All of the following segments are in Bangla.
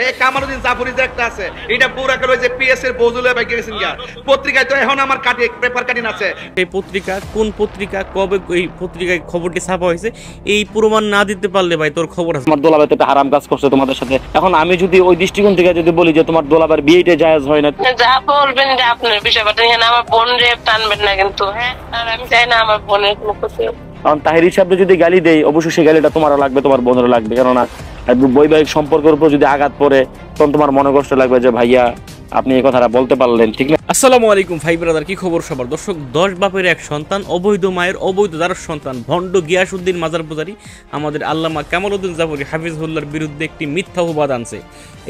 এই কামালউদ্দিন জাফরি যে একটা আছে এটা পুরা করে যে পিএস এর বজুলে বাইকে গেছেন গিয়া পত্রিকায় তো এখন আমার কাটি পেপার কাটিং আছে। এই পত্রিকা কোন পত্রিকা কবে এই পত্রিকায় খবরটি ছাপা হয়েছে এই প্রমাণ না দিতে পারলে ভাই তোর খবর আছে। তোমার দোলাভাই তো একটা হারাম কাজ করছে তোমাদের সাথে। এখন আমি যদি ওই দৃষ্টিকোণ থেকে যদি বলি যে তোমার দোলাভাইয়ের বিয়েটা জায়েজ হয় না, যা বলবেন যে আপনার বিষয়টা এখানে আমার বোন রে টানবেন না কিন্তু, হ্যাঁ, আর আমি চাই না আমার বোনের কোনো ক্ষতি হোক। কারণ তাহির হিসাবে যদি গালি দেই অবশ্যই সেই গালিটা তোমারও লাগবে, তোমার বোনেরও লাগবে। কেননা বৈবাহিক সম্পর্কের উপর যদি আঘাত পড়ে তখন তোমার মনে কষ্ট লাগবে যে ভাইয়া আপনি এই কথাটা বলতে পারলেন, ঠিক না? আসসালামু আলাইকুম ভাই ব্রাদার, কি খবর সবার? দর্শক, 10 বাপের এক সন্তান, অবৈধ মায়ের অবৈধ দ্বারার সন্তান ভণ্ড গিয়াসউদ্দিন মাজার পূজারী আমাদের আল্লামা কামালউদ্দিন জাফরি হাফিজহুল্লাহর বিরুদ্ধে একটি মিথ্যা অপবাদ আনছে।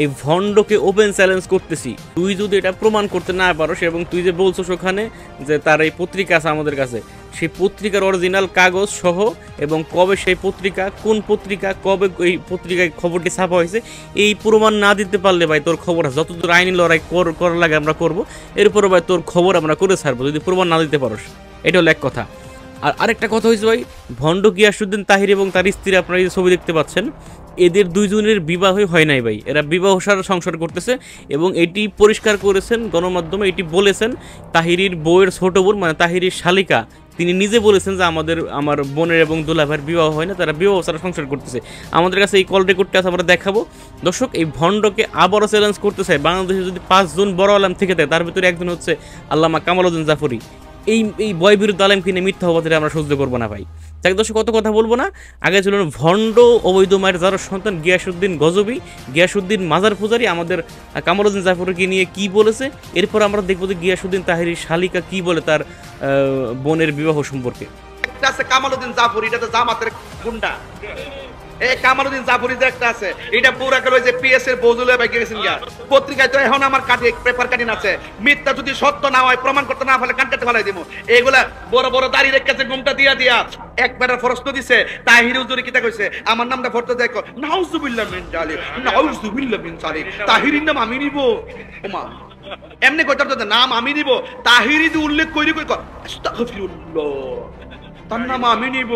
এই ভণ্ডকে ওপেন চ্যালেঞ্জ করতেছি, তুই যদি এটা প্রমাণ করতে না পারোস এবং তুই যে বলছো ওখানে যে তার এই পত্রিকা আছে আমাদের কাছে, সেই পত্রিকার অরিজিনাল কাগজ সহ এবং কবে সেই পত্রিকা, কোন পত্রিকা, কবে এই পত্রিকায় খবরটি ছাপা হয়েছে এই প্রমাণ না দিতে পারলে ভাই তোর খবর আছে। যতদূর আইনি লড়াই করার লাগে আমরা করবো, এরপরে ভাই তোর খবর আমরা করে ছাড়বো যদি প্রমাণ না দিতে পারোস। এটা হলো এক কথা। আর আরেকটা কথা হয়েছে ভাই, ভণ্ড গিয়াসউদ্দিন তাহির এবং তার স্ত্রী, আপনারা এই ছবি দেখতে পাচ্ছেন, এদের দুইজনের বিবাহই হয় নাই ভাই। এরা বিবাহ সারা সংসার করতেছে এবং এটি পরিষ্কার করেছেন গণমাধ্যমে, এটি বলেছেন তাহিরির বউয়ের ছোট বোন মানে তাহিরির শালিকা, তিনি নিজে বলেছেন যে আমার বোনের এবং দুলাভাইয়ের বিবাহ হয় না, তারা বিবাহ ছাড়া সংসার করতেছে। আমাদের কাছে এই কল রেকর্ডটা আছে, আমরা দেখাবো। দর্শক, এই ভণ্ডকে আবারও চ্যালেঞ্জ করতে চাই, বাংলাদেশে যদি 5 জন বড় আলেম থেকে থাকে তার ভিতরে একজন হচ্ছে আল্লামা কামালউদ্দিন জাফরি। এই বয় বিরুদ্ধ আলেম কিনে মিথ্যা অপবাদে আমরা সহ্য করবো না ভাই। তাই দর্শক, কত কথা বলবো না, আগে ছিল ভণ্ড অবৈধ মায়ের যারা সন্তান গিয়াসউদ্দিন গজবী, গিয়াসউদ্দিন মাজার পূজারী আমাদের কামালউদ্দিন জাফরকে নিয়ে কি বলেছে, এরপর আমরা দেখবো যে গিয়াসউদ্দিন তাহিরির শালিকা কি বলে তার বোনের বিবাহ সম্পর্কে। একটা আছে কামালউদ্দিন জাফরি, এটা তো জামাতের গুন্ডা। এই কামালউদ্দিন জাফরি যে একটা আছে এটা পুরা করে যে পিএস এর বজুলে বাইকে গেছেন গিয়া পত্রিকায় তো এখন আমার কাটি পেপার কাটিং আছে। মিথ্যা যদি সত্য না হয়, প্রমাণ করতে না পারলে কাটতে ফেলাই দিব। এগুলা বড় বড় দাড়ি রেখেছে, ঘুমটা দিয়া দিয়া একবার প্রশ্ন দিছে তাহির হুজুরি কিতা কইছে, আমার নামটা ফটো দেখো, নাউজুবিল্লাহ মিন জালিক, নাউজুবিল্লাহ মিন জালিক, তাহিরির নাম আমি নিব। ওমা এমনি কইতাম তো নাম আমি নিব, তাহিরি দি উল্লেখ কইরি কই আস্তাগফিরুল্লাহ, তার নাম আমি নিব।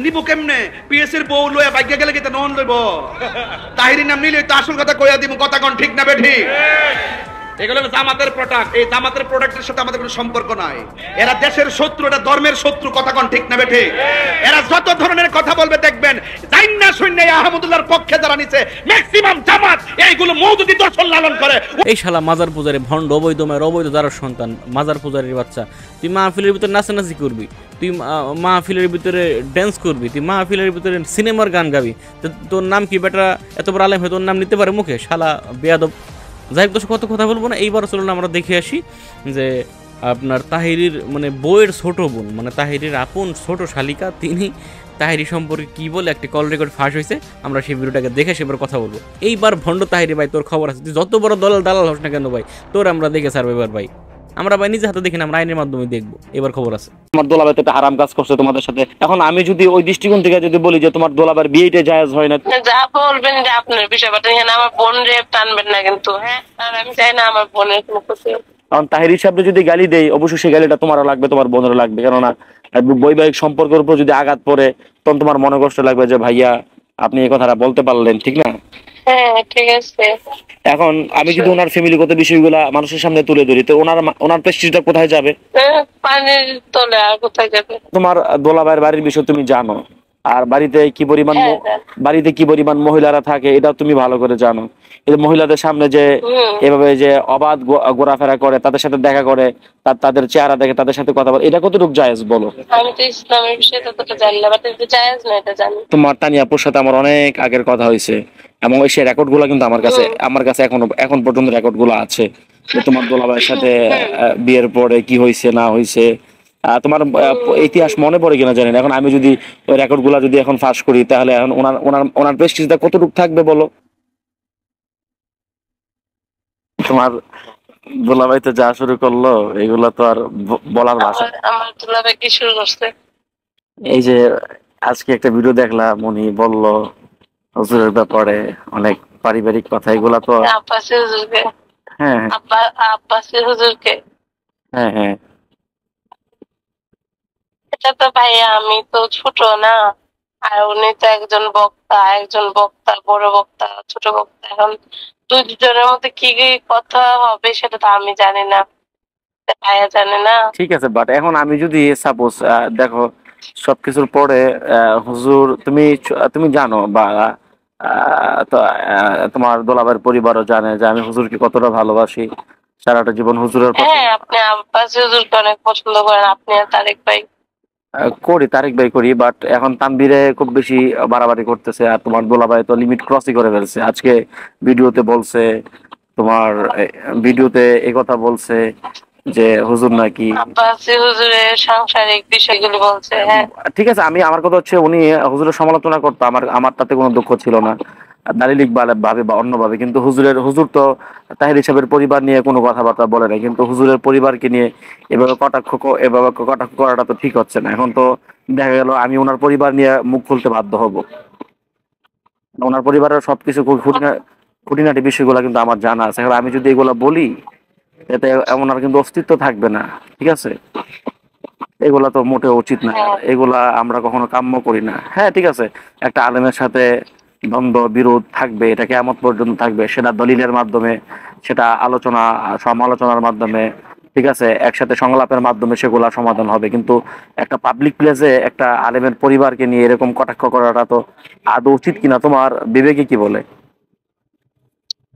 নিব কেমনে? পিএস এর বউ লয়া বাইকে গেলে কি তা নন লইব? তাহিরির নাম নিলে তো আসল কথা কইয়া দিব, কথা কোন ঠিক না বেঠি? এগুলো জামাতের প্রোডাক্ট। এই জামাতের প্রোডাক্টের সাথে আমাদের কোনো সম্পর্ক নাই। এরা দেশের শত্রু, এটা ধর্মের শত্রু, কথা কোন ঠিক না বেঠি? এরা যত ধরনের কথা বলবে দেখবেন জাইন্না শুননা আহমদুল্লাহর পক্ষে যারা নিছে ম্যাক্সিমাম জামাত এইগুলো মওদুদি দর্শন লালন করে। এই শালা মাজার পূজারী ভণ্ড অবৈধ মায়ের অবৈধ দ্বারার সন্তান মাজার পূজারীর বাচ্চা, তুই মাহফিলের ভিতরে নাচানাচি করবি, তুই মাহফিলের ভিতরে ড্যান্স করবি, তুই মাহফিলের ভিতরে সিনেমার গান গাবি, তোর নাম কি বেটা? এত বড় আলেম হয়ে তোর নাম নিতে পারে মুখে? শালা বেয়াদব। যাই হোক দর্শক, কত কথা বলবো না, এইবার চলুন আমরা দেখে আসি যে আপনার তাহিরির মানে বউয়ের ছোট বোন মানে তাহিরির আপন ছোট শালিকা, তিনি তাহিরি সম্পর্কে কি বলে একটি কল রেকর্ড ফাঁস হয়েছে। আমরা সেই ভিডিওটাকে দেখে সেবার কথা বলবো। এইবার ভণ্ড তাহিরি ভাই তোর খবর আছে, তুই যত বড় দালাল হোস না কেন ভাই, তোর আমরা দেখে ছাড়বো এবার ভাই। আমরা ভাই নিজে হাতে দেখি না, আমরা আইনের মাধ্যমে দেখবো। এবার খবর আছে। তোমার দোলাভাই তো একটা হারাম কাজ করছে তোমাদের সাথে। এখন আমি যদি ওই দৃষ্টিকোণ থেকে যদি বলি যে তোমার দোলাভাইয়ের বিয়েটা জায়েজ হয় না, যা বলবেন যে আপনার বিষয়টা এখানে আমার বোন রে টানবেন না কিন্তু, হ্যাঁ, আর আমি চাই না আমার বোনের কোনো ক্ষতি হোক। কারণ তাহির হিসাবে যদি গালি দেই অবশ্যই সেই গালিটা তোমারও লাগবে, তোমার বোনেরও লাগবে। কেননা বৈবাহিক সম্পর্কের উপর যদি আঘাত পড়ে তখন তোমার মনে কষ্ট লাগবে যে ভাইয়া আপনি এই কথাটা বলতে পারলেন, ঠিক না? হ্যাঁ ঠিক আছে। এখন আমি যদি ওনার ফ্যামিলিগত বিষয়গুলা মানুষের সামনে তুলে ধরি তো ওনার প্রেস্টিজটা কোথায় যাবে? পানির তলে আর কোথায় যাবে? তোমার দোলাভাইয়ের বাড়ির বিষয় তুমি জানো, আর বাড়িতে কি পরিমাণ মহিলারা থাকে এটা তুমি ভালো করে জানো। এই মহিলাদের সামনে যে এভাবে যে অবাধ ঘোরাফেরা করে, তাদের সাথে দেখা করে, তাদের চেহারা দেখে, তাদের সাথে কথা বলে, এটা কতটুকু জায়েজ বলো? আমি তো ইসলামের বিষয়ে ততটা জানি না, বাট এটা জায়েজ না এটা জানি। তোমার তানিয়া আপুর সাথে আমার অনেক আগের কথা হয়েছে এবং সেই রেকর্ড গুলো কিন্তু আমার কাছে এখন পর্যন্ত রেকর্ড গুলো আছে যে তোমার দোলাভাইয়ের সাথে বিয়ের পরে কি হয়েছে না হয়েছে। তোমার ইতিহাস মনে পড়ে কিনা জানি না। এখন আমি যদি ওই রেকর্ড গুলা যদি এখন ফাঁস করি তাহলে এখন ওনার প্রেস্টিজটা কতটুকু থাকবে বলো? তোমার দোলাভাই তো যা শুরু করলো এগুলা তো আর বলার ভাষা। আমার দুলাভাই কি শুরু করছে? এই যে আজকে একটা ভিডিও দেখলাম, উনি বললো হুজুরের ব্যাপারে অনেক পারিবারিক কথা, এগুলা তো আব্বাসী হুজুরকে। হ্যাঁ আব্বাসী হুজুরকে। হ্যাঁ হ্যাঁ এটা তো ভাই আমি তো ছোট না, আর উনি তো একজন বক্তা। বক্তা, একজন বক্তা, বড় বক্তা, ছোট বক্তা। এখন দুজনের মধ্যে কি কি কথা হবে সেটা তো আমি জানি না, ভাইয়া জানে না। ঠিক আছে, বাট এখন আমি যদি সাপোজ দেখো সবকিছুর পরে হুজুর তুমি তুমি জানো বা তোমার দোলাভাইয়ের পরিবারও জানে যে আমি হুজুরকে কতটা ভালোবাসি, সারাটা জীবন হুজুরের পথে হ্যাঁ, আপনি আব্বাস হুজুরকে অনেক পছন্দ করেন, আপনি আর তারেক ভাই। করি, তারিক ভাই করি, বাট এখন তানভীরে খুব বেশি বাড়াবাড়ি করতেছে, আর তোমার দোলাভাই তো লিমিট ক্রসই করে ফেলছে। আজকে ভিডিওতে বলছে, তোমার ভিডিওতে এই কথা বলছে যে হুজুর নাকি আব্বাস হুজুরের সাংসারিক বিষয়গুলো বলছে। হ্যাঁ, ঠিক আছে, আমি আমার কথা হচ্ছে উনি হুজুরের সমালোচনা করতো, আমার আমার তাতে কোনো দুঃখ ছিল না দালিলিক ভাবে বা অন্যভাবে, কিন্তু হুজুর তো তাহির হিসাবের পরিবার নিয়ে কোনো কথাবার্তা বলে না, কিন্তু হুজুরের পরিবারকে নিয়ে এভাবে কটাক্ষ করাটা তো ঠিক হচ্ছে না। এখন তো দেখা গেল আমি ওনার পরিবার নিয়ে মুখ খুলতে বাধ্য হব, ওনার পরিবারের সবকিছু খুঁটিনাটি বিষয়গুলো কিন্তু আমার জানা আছে। এখন আমি যদি এগুলা বলি এতে ওনার কিন্তু অস্তিত্ব থাকবে না, ঠিক আছে? এগুলা তো মোটেও উচিত না, এগুলা আমরা কখনো কাম্য করি না। হ্যাঁ ঠিক আছে, একটা আলেমের সাথে দ্বন্দ্ব বিরোধ থাকবে, এটা কিয়ামত পর্যন্ত থাকবে, সেটা দলিলের মাধ্যমে, সেটা আলোচনা সমালোচনার মাধ্যমে, ঠিক আছে, একসাথে সংলাপের মাধ্যমে সেগুলা সমাধান হবে। কিন্তু একটা পাবলিক প্লেসে একটা আলেমের পরিবারকে নিয়ে এরকম কটাক্ষ করাটা তো আদৌ উচিত কিনা, তোমার বিবেকে কি বলে?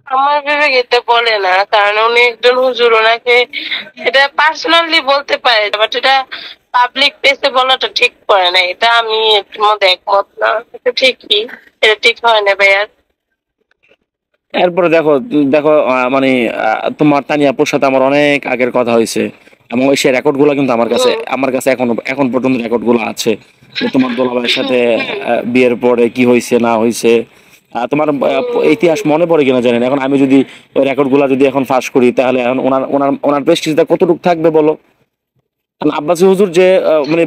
আমার বিবেক এটা বলে না, কারণ উনি একজন হুজুর, ওনাকে এটা পার্সোনালি বলতে পারে, বাট এটা পাবলিক প্লেসে বলাটা ঠিক করে না। এটা আমি এর মধ্যে একমত না, এটা ঠিকই, এটা ঠিক হয় না ভাইয়া। এরপরে দেখো দেখো মানে তোমার তানিয়া আপুর সাথে আমার অনেক আগের কথা হয়েছে, এবং সে রেকর্ড গুলো কিন্তু আমার কাছে এখন পর্যন্ত রেকর্ড গুলো আছে যে তোমার দোলাভাইয়ের সাথে বিয়ের পরে কি হয়েছে না হয়েছে। তোমার ইতিহাস মনে পড়ে কিনা জানেন, এখন আমি যদি ওই রেকর্ড গুলা যদি এখন ফাঁস করি তাহলে এখন ওনার প্রেস্টিজটা কতটুকু থাকবে বলো? কারণ আব্বাসী হুজুর যে মানে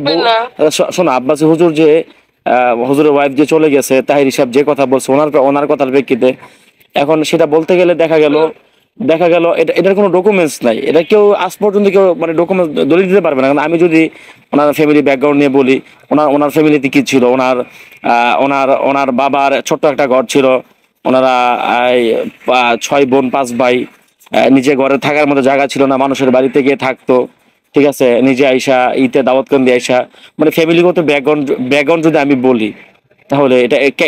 শোনো, আব্বাসী হুজুর যে হুজুরের ওয়াইফ যে চলে গেছে, তাহির হিসাব যে কথা বলছে ওনার কথার প্রেক্ষিতে, এখন সেটা বলতে গেলে দেখা গেল এটার কোনো ডকুমেন্টস নাই, এটা কেউ আজ পর্যন্ত কেউ মানে ডকুমেন্টস দলিল দিতে পারবে না। কারণ আমি যদি ওনার ফ্যামিলি ব্যাকগ্রাউন্ড নিয়ে বলি, ওনার ফ্যামিলিতে কি ছিল, ওনার বাবার ছোট্ট একটা ঘর ছিল, ওনারা 6 বোন 5 ভাই, নিজে ঘরে থাকার মতো জায়গা ছিল না, মানুষের বাড়িতে গিয়ে থাকতো, ঠিক আছে, নিজে আইসা ঈদে দাওয়াত করে দিয়ে আইসা, মানে ফ্যামিলিগত ব্যাকগ্রাউন্ড যদি আমি বলি তাহলে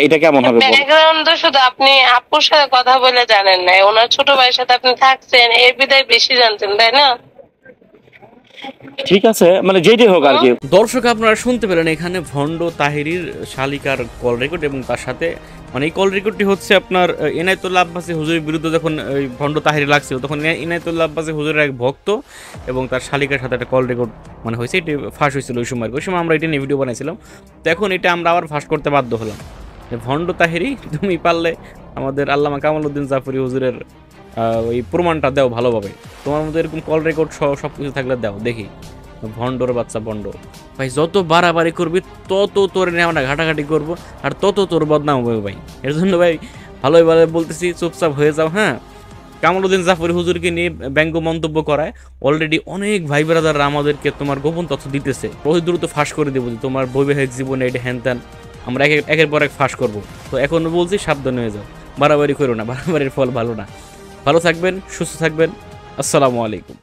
এটা কেমন হবে বল? ব্যাকগ্রাউন্ড তো শুধু আপনি আপুর সাথে কথা বলে জানেন না, ওনার ছোট ভাইয়ের সাথে আপনি থাকছেন, এর বিদায় বেশি জানতেন, তাই না? ঠিক আছে, মানে যেটাই হোক আর কি। দর্শক আপনারা শুনতে পেলেন এখানে ভণ্ড তাহিরির শালিকার কল রেকর্ড, এবং তার সাথে মানে এই কল রেকর্ডটি হচ্ছে আপনার ইনায়েতুল্লাহ আব্বাসী হুজুরের বিরুদ্ধে যখন ওই ভণ্ড তাহিরি লাগছিল, তখন ইনায়েতুল্লাহ আব্বাসী হুজুরের এক ভক্ত এবং তার শালিকার সাথে একটা কল রেকর্ড মানে হয়েছে, এটি ফাঁস হয়েছিল ওই সময় আমরা এটা নিয়ে ভিডিও বানাইছিলাম। তো এখন এটা আমরা আবার ফাঁস করতে বাধ্য হলাম যে ভণ্ড তাহিরি, তুমি পারলে আমাদের আল্লামা কামালউদ্দিন জাফরি হুজুরের ওই প্রমাণটা দাও ভালোভাবে, তোমার মধ্যে এরকম কল রেকর্ড সব কিছু থাকলে দাও দেখি। ভণ্ডর বাচ্চা ভণ্ড ভাই, যত বাড়াবাড়ি করবি তত তোর নিয়ে আমরা ঘাটাঘাটি করবো, আর তত তোর বদনাম হবে ভাই। এর জন্য ভাই ভালোই ভালো বলতেছি, চুপচাপ হয়ে যাও। হ্যাঁ, কামালউদ্দিন জাফরি হুজুরকে নিয়ে ব্যঙ্গ মন্তব্য করায় অলরেডি অনেক ভাই ব্রাদাররা আমাদেরকে তোমার গোপন তথ্য দিতেছে, অতি দ্রুত ফাঁস করে দেবো যে তোমার বৈবাহিক জীবনে এটা হ্যান ত্যান আমরা একের পর এক ফাঁস করবো। তো এখন বলছি সাবধান হয়ে যাও, বাড়াবাড়ি করো না, বাড়াবাড়ির ফল ভালো না। ভালো থাকবেন, সুস্থ থাকবেন, আসসালামু আলাইকুম।